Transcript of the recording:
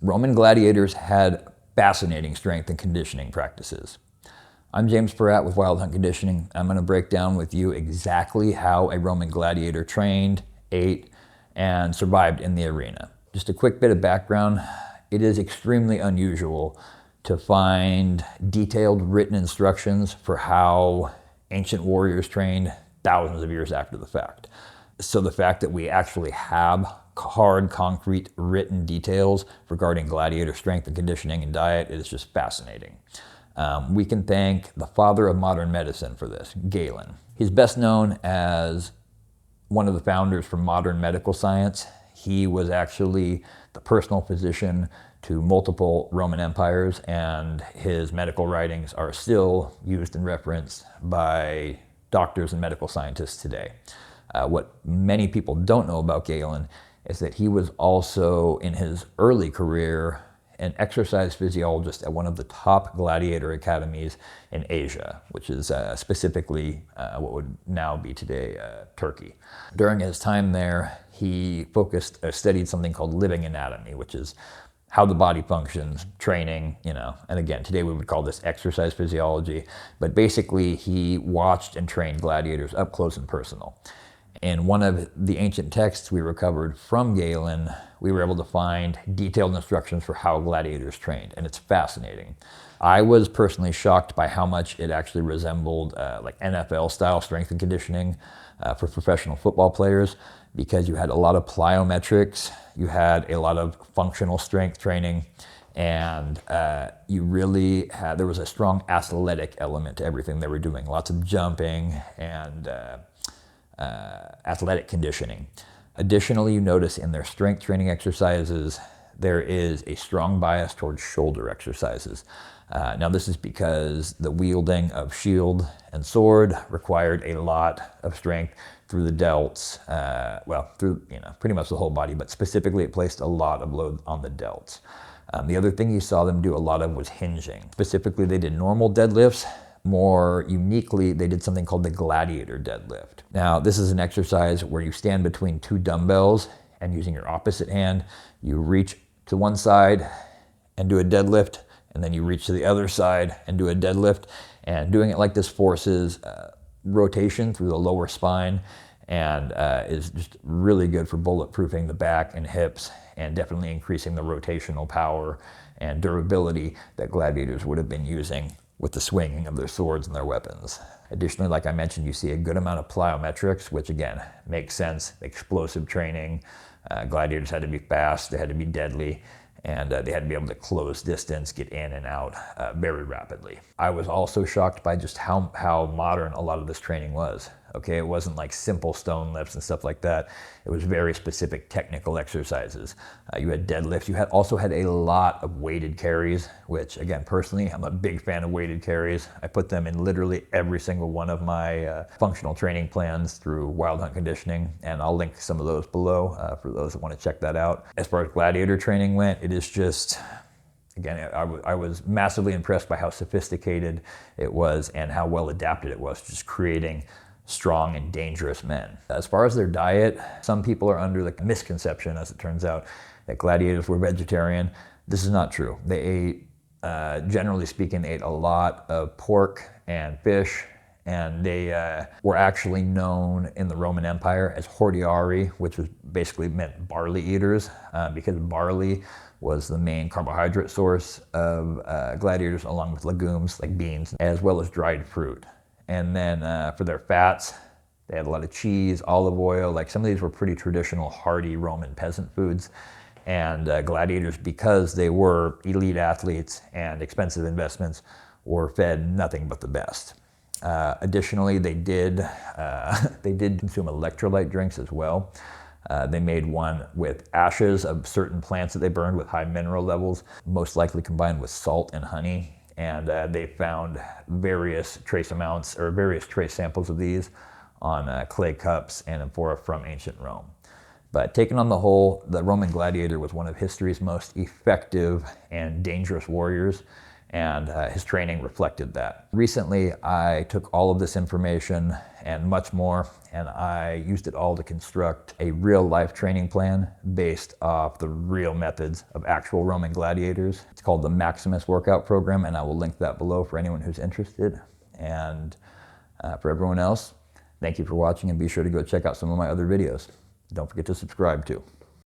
Roman gladiators had fascinating strength and conditioning practices. I'm James Peratt with Wild Hunt Conditioning. I'm going to break down with you exactly how a Roman gladiator trained, ate, and survived in the arena. Just a quick bit of background. It is extremely unusual to find detailed written instructions for how ancient warriors trained thousands of years after the fact. So the fact that we actually have hard, concrete, written details regarding gladiator strength and conditioning and diet is just fascinating. We can thank the father of modern medicine for this, Galen. He's best known as one of the founders for modern medical science. He was actually the personal physician to multiple Roman empires, and his medical writings are still used and referenced by doctors and medical scientists today. What many people don't know about Galen is that he was also, in his early career, an exercise physiologist at one of the top gladiator academies in Asia, which is specifically what would now be today Turkey. During his time there, he studied something called living anatomy, which is how the body functions, training, and again, today we would call this exercise physiology, but basically he watched and trained gladiators up close and personal. In one of the ancient texts we recovered from Galen, we were able to find detailed instructions for how gladiators trained, and it's fascinating. I was personally shocked by how much it actually resembled like NFL-style strength and conditioning for professional football players, because you had a lot of plyometrics, you had a lot of functional strength training, and there was a strong athletic element to everything they were doing. Lots of jumping and athletic conditioning. Additionally, you notice in their strength training exercises, there is a strong bias towards shoulder exercises. Now this is because the wielding of shield and sword required a lot of strength through the delts, through pretty much the whole body, but specifically it placed a lot of load on the delts. The other thing you saw them do a lot of was hinging. Specifically, they did normal deadlifts. More uniquely, they did something called the Gladiator deadlift. Now, this is an exercise where you stand between two dumbbells and using your opposite hand, you reach to one side and do a deadlift, and then you reach to the other side and do a deadlift. And doing it like this forces rotation through the lower spine and is just really good for bulletproofing the back and hips and definitely increasing the rotational power and durability that gladiators would have been using with the swinging of their swords and their weapons. Additionally, like I mentioned, you see a good amount of plyometrics, which again, makes sense. Explosive training, gladiators had to be fast, they had to be deadly, and they had to be able to close distance, get in and out very rapidly. I was also shocked by just how modern a lot of this training was. Okay, it wasn't like simple stone lifts and stuff like that. It was very specific technical exercises. You had deadlifts. You also had a lot of weighted carries, which again, personally, I'm a big fan of weighted carries. I put them in literally every single one of my functional training plans through Wild Hunt Conditioning, and I'll link some of those below for those that want to check that out. As far as gladiator training went, it is just, again, I was massively impressed by how sophisticated it was and how well adapted it was, just creating strong and dangerous men. As far as their diet, some people are under the misconception, as it turns out, that gladiators were vegetarian. This is not true. They ate, generally speaking, they ate a lot of pork and fish, and they were actually known in the Roman Empire as hordearii, which was basically meant barley eaters, because barley was the main carbohydrate source of gladiators, along with legumes like beans, as well as dried fruit. And then for their fats, they had a lot of cheese, olive oil. Like some of these were pretty traditional, hearty Roman peasant foods. And gladiators, because they were elite athletes and expensive investments, were fed nothing but the best. Additionally, they did consume electrolyte drinks as well. They made one with ashes of certain plants that they burned with high mineral levels, most likely combined with salt and honey. And they found various trace samples of these on clay cups and amphora from ancient Rome. But taken on the whole, the Roman gladiator was one of history's most effective and dangerous warriors. and his training reflected that. Recently, I took all of this information and much more, and I used it all to construct a real-life training plan based off the real methods of actual Roman gladiators. It's called the MAXIMUS workout program, and I will link that below for anyone who's interested. And for everyone else, thank you for watching, and be sure to go check out some of my other videos. Don't forget to subscribe too.